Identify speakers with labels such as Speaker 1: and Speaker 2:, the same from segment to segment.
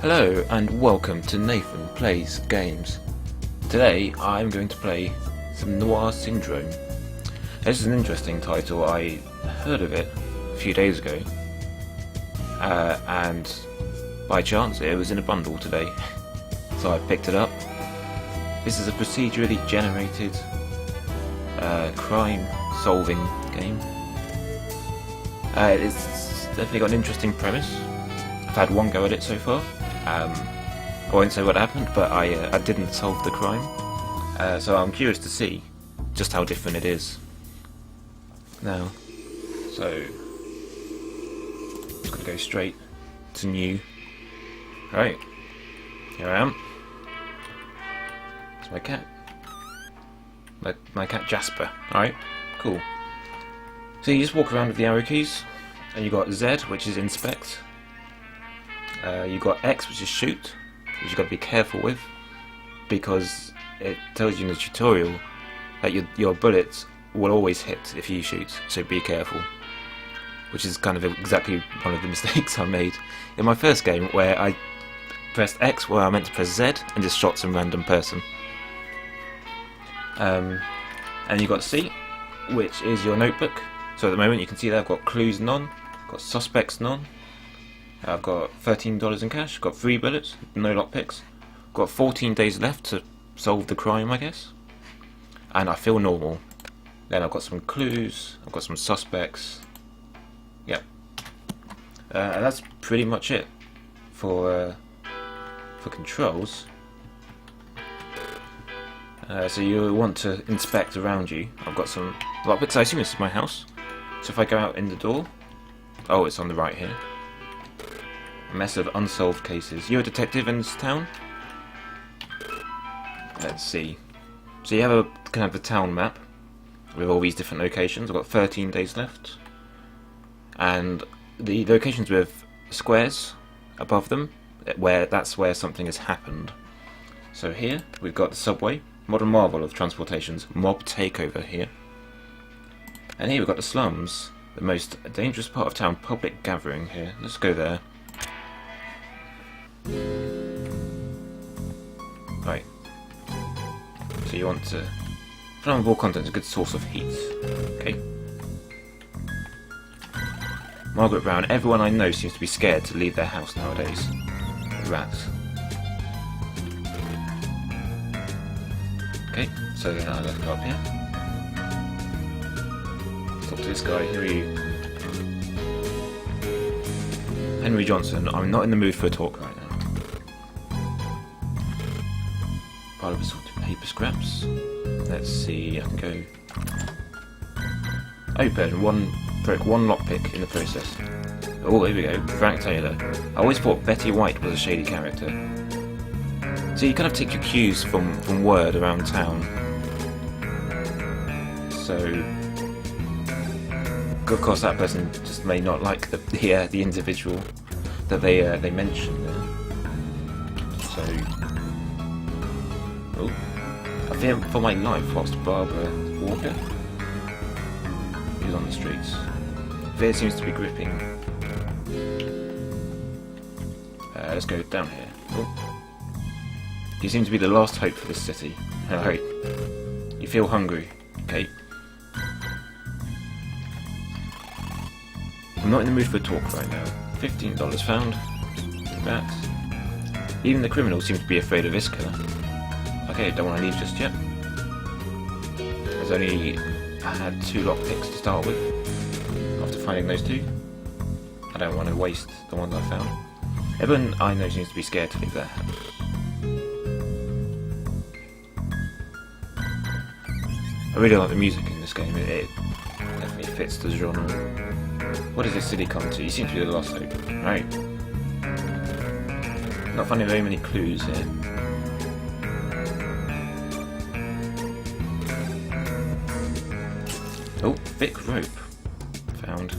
Speaker 1: Hello and welcome to Nathan Plays Games. Today I'm going to play some Noir Syndrome. This is an interesting title. I heard of it a few days ago and by chance it was in a bundle today, so I picked it up. This is a procedurally generated crime solving game. It's definitely got an interesting premise. I've had one go at it so far. I won't say what happened, but I didn't solve the crime, so I'm curious to see just how different it is now. So I'm just gonna go straight to new. Right, here I am. It's my cat, my cat Jasper. All right, cool. So you just walk around with the arrow keys, and you got Z, which is inspect. You got X, which is shoot, which you've got to be careful with, because it tells you in the tutorial that your bullets will always hit if you shoot, so be careful. Which is kind of exactly one of the mistakes I made in my first game, where I pressed X where I meant to press Z and just shot some random person. And you got C, which is your notebook. So at the moment you can see that I've got clues none, got suspects none. I've got $13 in cash, got 3 bullets, no lockpicks. Got 14 days left to solve the crime, I guess. And I feel normal. Then I've got some clues, I've got some suspects. Yep. And that's pretty much it for controls. So you want to inspect around you. I've got some lockpicks. I assume this is my house. So if I go out in the door, oh, it's on the right here. A mess of unsolved cases. You're a detective in this town? Let's see. So you have a kind of a town map with all these different locations. I've got 13 days left. And the locations with squares above them, that's where something has happened. So here we've got the subway, modern marvel of transportations, mob takeover here. And here we've got the slums, the most dangerous part of town, public gathering here. Let's go there. Right. So you want to flammable content is a good source of heat. Okay. Margaret Brown. Everyone I know seems to be scared to leave their house nowadays. Rats. Okay, so let's go up here. Talk to this guy. Who are you? Henry Johnson. I'm not in the mood for a talk right now. Pile of assorted paper scraps. Let's see, I can go open, broke one lockpick in the process. Oh, here we go, Frank Taylor. I always thought Betty White was a shady character. So you kind of take your cues from word around town. So, of course, that person just may not like the individual that they mention there. So, oh, I fear for my life whilst Barbara Walker is on the streets. Fear seems to be gripping. Let's go down here. Oh. You seem to be the last hope for this city. Alright. You feel hungry. Okay. I'm not in the mood for a talk right now. $15 found. Rats. Even the criminals seem to be afraid of this killer. Okay, don't want to leave just yet. I had 2 lockpicks to start with. After finding those 2, I don't want to waste the ones I found. Everyone I know seems to be scared to leave their house. I really like the music in this game. It definitely fits the genre. What does this city come to? You seem to be the last hope. Right. Not finding very many clues here. Oh, thick rope. Found.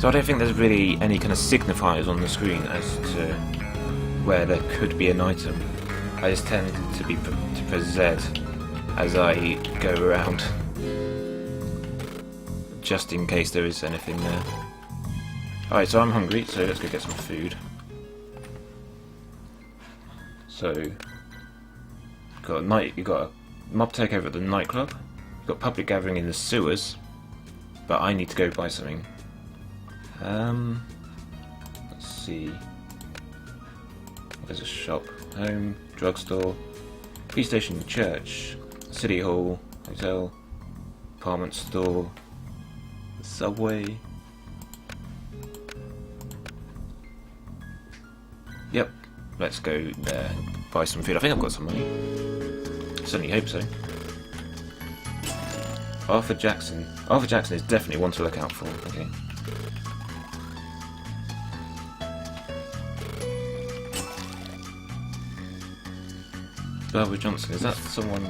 Speaker 1: So I don't think there's really any kind of signifiers on the screen as to where there could be an item. I just tend to press Z as I go around, just in case there is anything there. Alright, so I'm hungry, so let's go get some food. So, you got a mob takeover at the nightclub. You've got public gathering in the sewers, but I need to go buy something. Let's see. There's a shop, home, drugstore, police station, church, city hall, hotel, apartment store, subway. Yep, let's go there and buy some food. I think I've got some money. Certainly hope so. Arthur Jackson. Arthur Jackson is definitely one to look out for. Okay. Barbara Johnson. Is that someone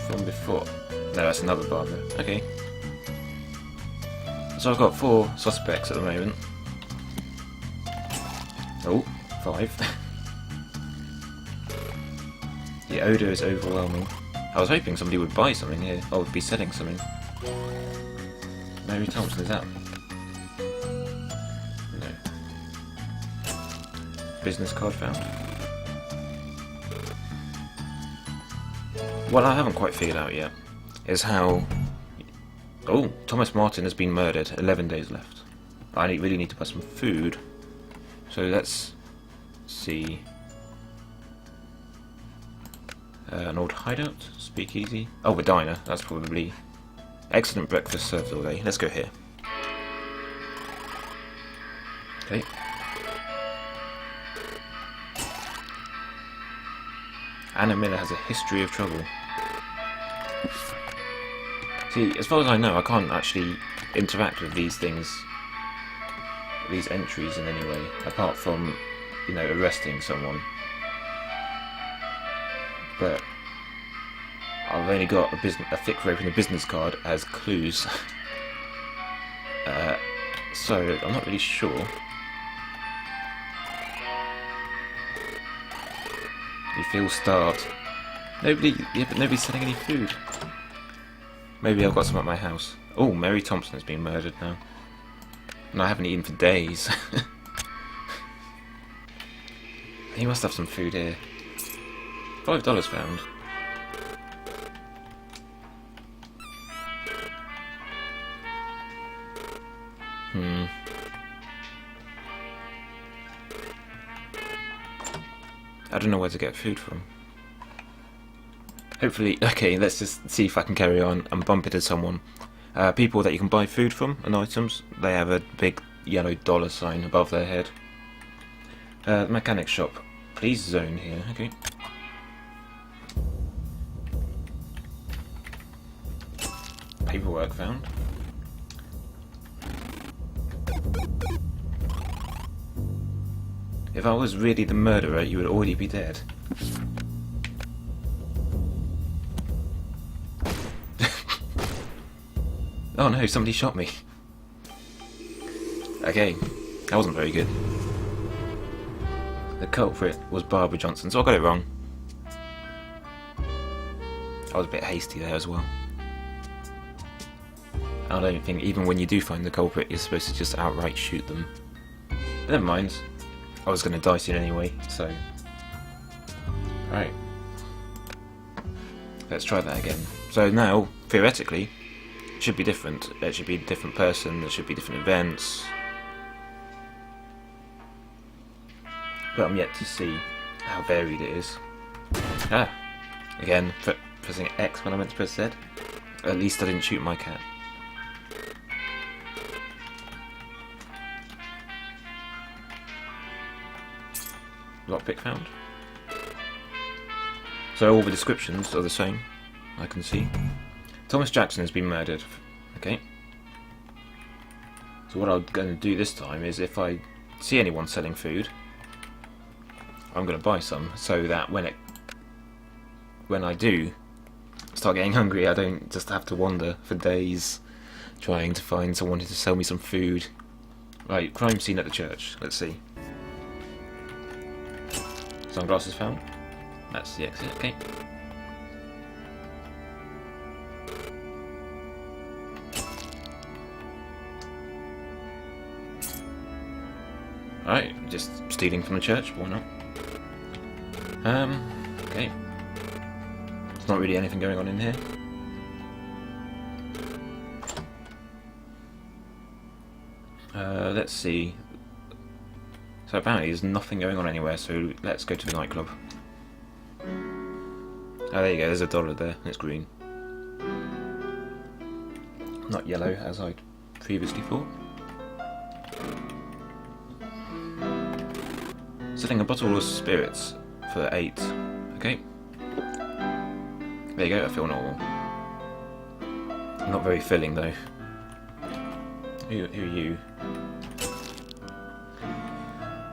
Speaker 1: from before? No, that's another Barbara. Okay. So I've got 4 suspects at the moment. Oh, 5. The odour is overwhelming. I was hoping somebody would buy something here, or would be selling something. Mary Thompson, is that? No. Business card found. What I haven't quite figured out yet is how... Oh, Thomas Martin has been murdered. 11 days left. I really need to buy some food. So let's see. An old hideout, speakeasy. Oh, a diner. That's probably excellent breakfast served all day. Let's go here. Okay. Anna Miller has a history of trouble. See, as far as I know, I can't actually interact with these things, these entries in any way, apart from, you know, arresting someone. But I've only got a thick rope and a business card as clues. So I'm not really sure. You feel starved. But nobody's selling any food. Maybe I've got some at my house. Oh, Mary Thompson has been murdered now. And I haven't eaten for days. He must have some food here. $5 found. I don't know where to get food from. Hopefully, okay, let's just see if I can carry on and bump into someone. People that you can buy food from and items, they have a big yellow $ above their head. Mechanic shop. Please zone here, okay. Paperwork found. If I was really the murderer, you would already be dead. Oh no, somebody shot me. Okay, that wasn't very good. The culprit was Barbara Johnson, so I got it wrong. I was a bit hasty there as well. I don't think even when you do find the culprit, you're supposed to just outright shoot them. But never mind. I was going to die soon anyway, so... Right. Let's try that again. So now, theoretically, it should be different. There should be a different person, there should be different events. But I'm yet to see how varied it is. Ah! Again, pressing X when I meant to press Z. At least I didn't shoot my cat. Lockpick found. So all the descriptions are the same, I can see. Thomas Jackson has been murdered. Okay. So what I'm going to do this time is if I see anyone selling food, I'm going to buy some so that when I do start getting hungry, I don't just have to wander for days trying to find someone to sell me some food. Right, crime scene at the church. Let's see. Sunglasses found. That's the exit, okay. Alright, just stealing from the church, why not? Okay. There's not really anything going on in here. Let's see. So apparently there's nothing going on anywhere, so let's go to the nightclub. Oh, there you go, there's $1 there, it's green. Not yellow, as I previously thought. Selling a bottle of spirits for 8. Okay. There you go, I feel normal. Not very filling though. Who are you?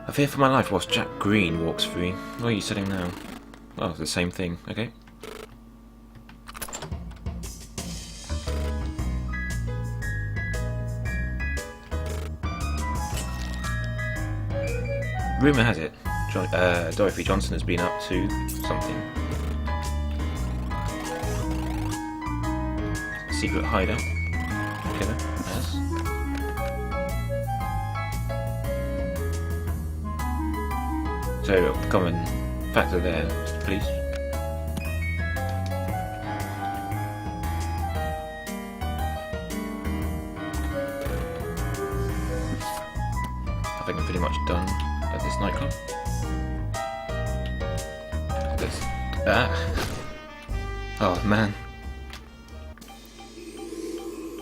Speaker 1: I fear for my life whilst Jack Green walks free. What are you selling now? Oh, it's the same thing, okay. Rumour has it, Dorothy Johnson has been up to something. Secret hideout. Okay, yes. So, common factor there, please. I think I'm pretty much done at this nightclub. This. Oh man.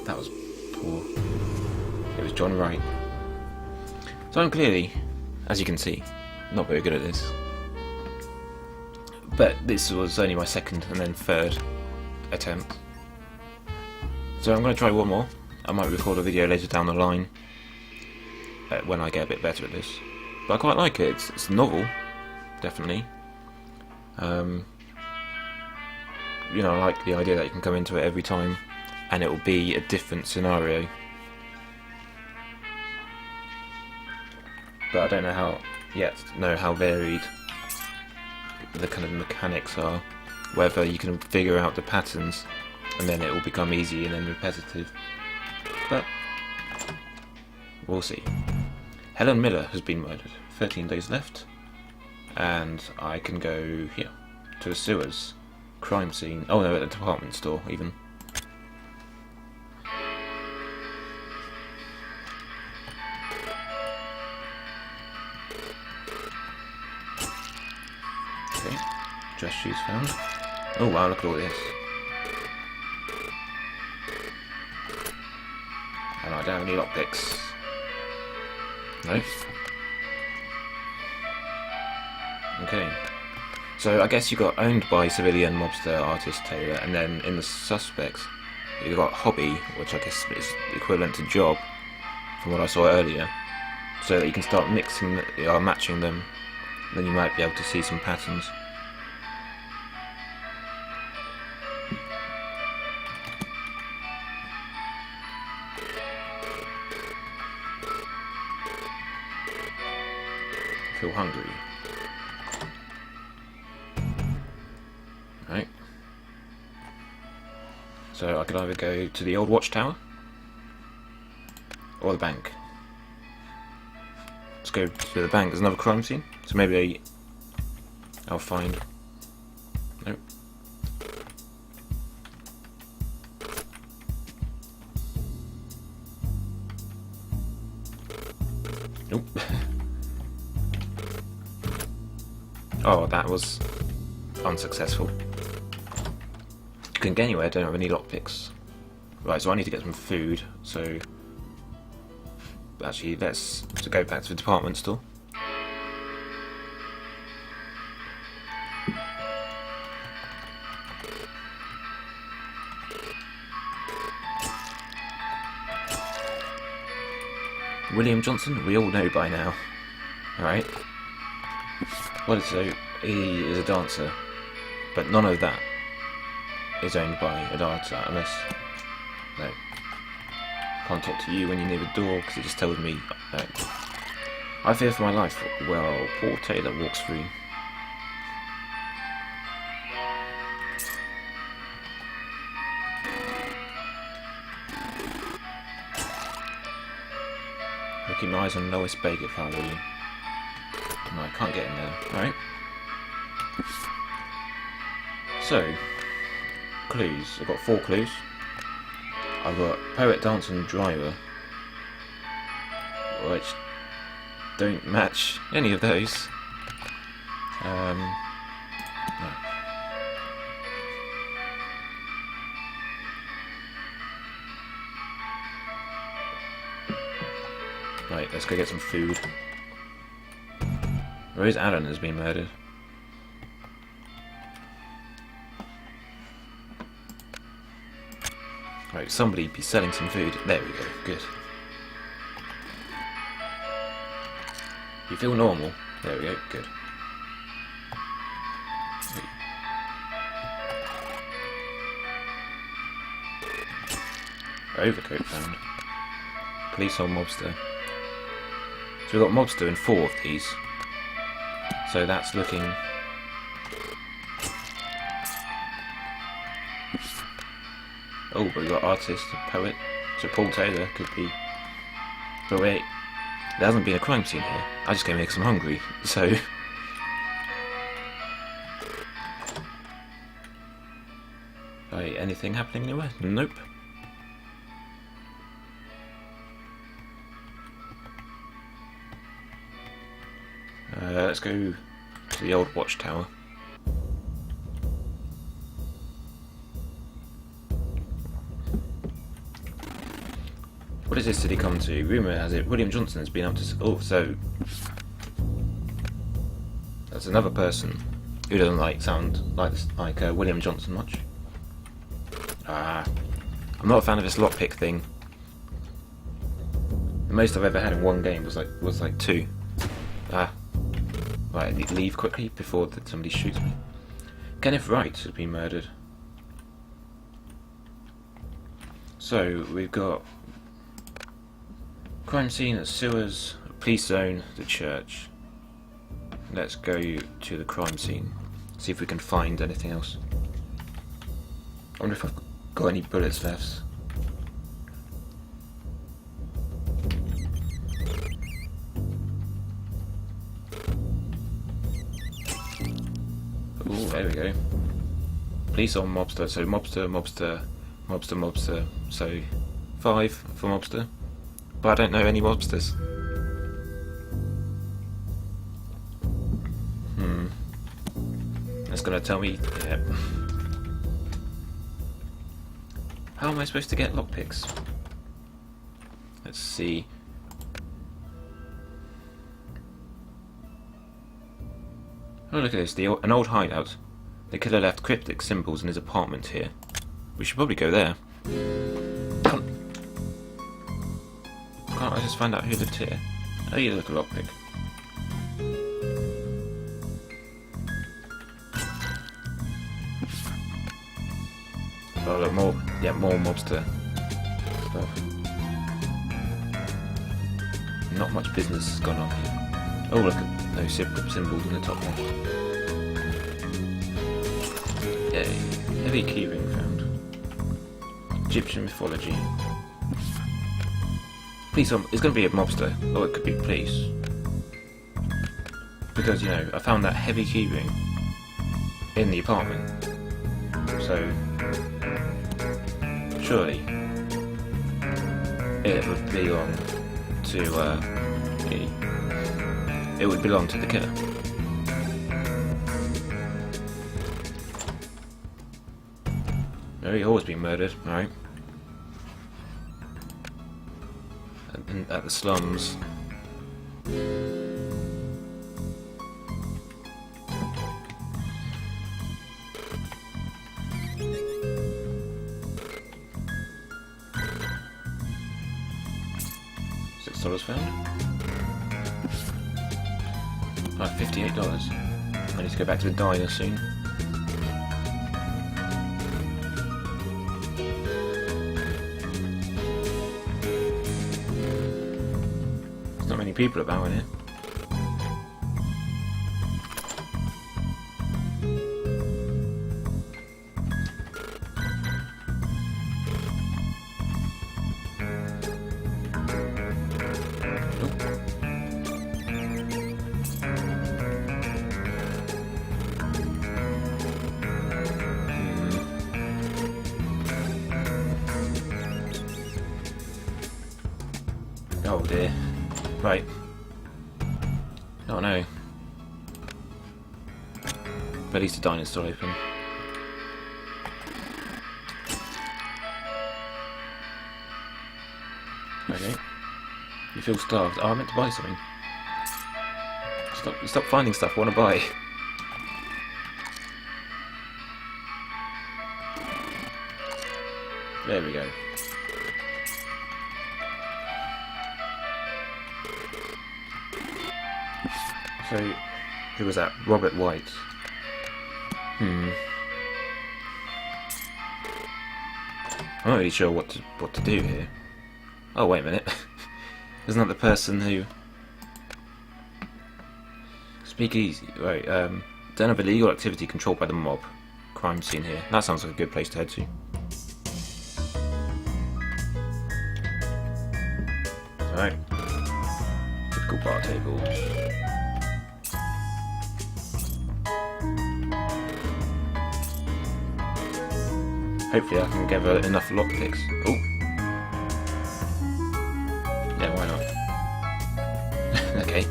Speaker 1: That was poor. It was John Wright. So I'm clearly, as you can see, not very good at this. But this was only my second and then third attempt. So I'm going to try one more. I might record a video later down the line when I get a bit better at this. But I quite like it. It's novel, definitely. You know, I like the idea that you can come into it every time and it will be a different scenario. But I don't know how varied the kind of mechanics are. Whether you can figure out the patterns and then it will become easy and then repetitive. But we'll see. Helen Miller has been murdered. 13 days left. And I can go here. To the sewers. Crime scene. Oh no, at the department store even. Okay. Dress shoes found. Oh wow, look at all this. And I don't have any lockpicks. Nope. Okay. So I guess you got owned by civilian mobster artist Taylor, and then in the suspects you got hobby, which I guess is equivalent to job from what I saw earlier, so that you can start mixing or matching them. Then you might be able to see some patterns. Feel hungry. Right. So I could either go to the old watchtower or the bank. Let's go to the bank. There's another crime scene, so maybe I'll find. Nope. Nope. Oh, that was unsuccessful. Couldn't get anywhere, don't have any lockpicks. Right, so I need to get some food, so actually let's go back to the department store. William Johnson, we all know by now. Alright. Well, so he is a dancer, but none of that is owned by a dancer, unless... No. Can't talk to you when you're near the door, because it just tells me... No. I fear for my life. Well, poor Taylor walks free. Keep my eyes on Lois Baker, William. No, I can't get in there. Alright. So, clues. I've got 4 clues. I've got poet, dancer and driver, which don't match any of those. No. Right, let's go get some food. Rose Allen has been murdered. Right, somebody be selling some food. There we go, good. You feel normal? There we go, good. Overcoat found. Police on mobster. So we've got mobster in 4 of these. So that's looking... Oh, but we've got artist, poet. So Paul Taylor could be... But wait, there hasn't been a crime scene here. I just came here because I'm hungry, so... Right, anything happening anywhere? Nope. Let's go to the old watchtower. What does this city come to? Rumour has it William Johnson has been up to... Oh, so... That's another person who doesn't sound like William Johnson much. I'm not a fan of this lockpick thing. The most I've ever had in one game was like 2. Right, I need to leave quickly before somebody shoots me. Kenneth Wright has been murdered. So, we've got crime scene at sewers, police zone, the church. Let's go to the crime scene. See if we can find anything else. I wonder if I've got any bullets left. Ooh, there we go. Police on mobster, so mobster. So 5 for mobster. But I don't know any mobsters. That's gonna tell me... Yep. How am I supposed to get lockpicks? Let's see. Oh, look at this. An old hideout. The killer left cryptic symbols in his apartment here. We should probably go there. Can't I just find out who lived here? Oh, you look a lockpick. Oh, look, more mobster stuff. Not much business has gone on here. Oh, look at those symbols in the top left. Yay. Heavy keyring found. Egyptian mythology. Police on... It's going to be a mobster. Or it could be police. Because, you know, I found that heavy keyring in the apartment. So... Surely... It would belong to, it would belong to the killer. He's always been murdered, right? At the slums. $6 found. $58. I need to go back to the diner soon. There's not many people about in here. dear. Right. Oh no. But at least the diner's still open. Okay. You feel starved. Oh, I meant to buy something. Stop finding stuff I want to buy. There we go. So, who was that? Robert White. I'm not really sure what to do here. Oh, wait a minute. Isn't that the person who... Speak easy. Right, den of illegal activity controlled by the mob. Crime scene here. That sounds like a good place to head to. Alright. Typical bar tables. Hopefully I can gather enough lockpicks. Oh! Yeah, why not? Okay.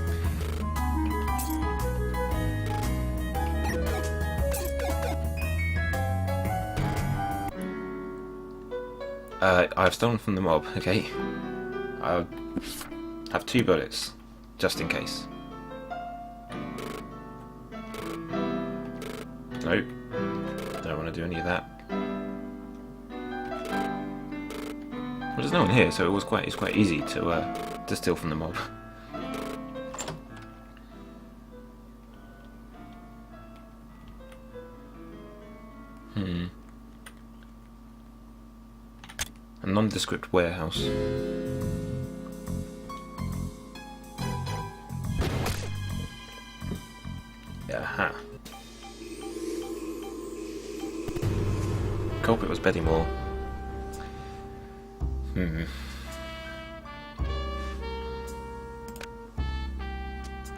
Speaker 1: I've stolen from the mob, okay? I'll have 2 bullets, just in case. Nope. Don't want to do any of that. Well, there's no one here, so it's quite easy to steal from the mob. A nondescript warehouse. Aha. Culprit was Betty Moore.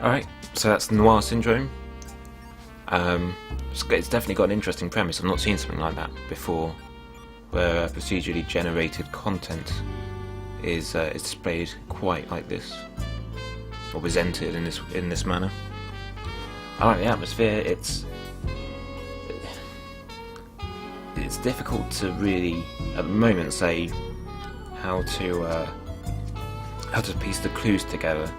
Speaker 1: Alright, so that's Noir syndrome. It's definitely got an interesting premise. I've not seen something like that before, where procedurally generated content is displayed quite like this, or presented in this manner. I like the atmosphere. It's difficult to really, at the moment, say how to piece the clues together,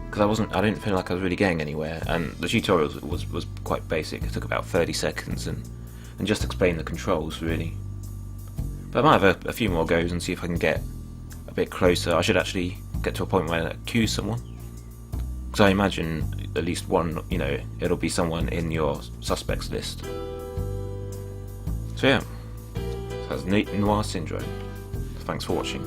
Speaker 1: because I didn't feel like I was really getting anywhere, and the tutorial was quite basic. It took about 30 seconds and just explained the controls really. But I might have a few more goes and see if I can get a bit closer. I should actually get to a point where I accuse someone, because I imagine at least one, it'll be someone in your suspects list. So yeah, so that's Noir syndrome. Thanks for watching.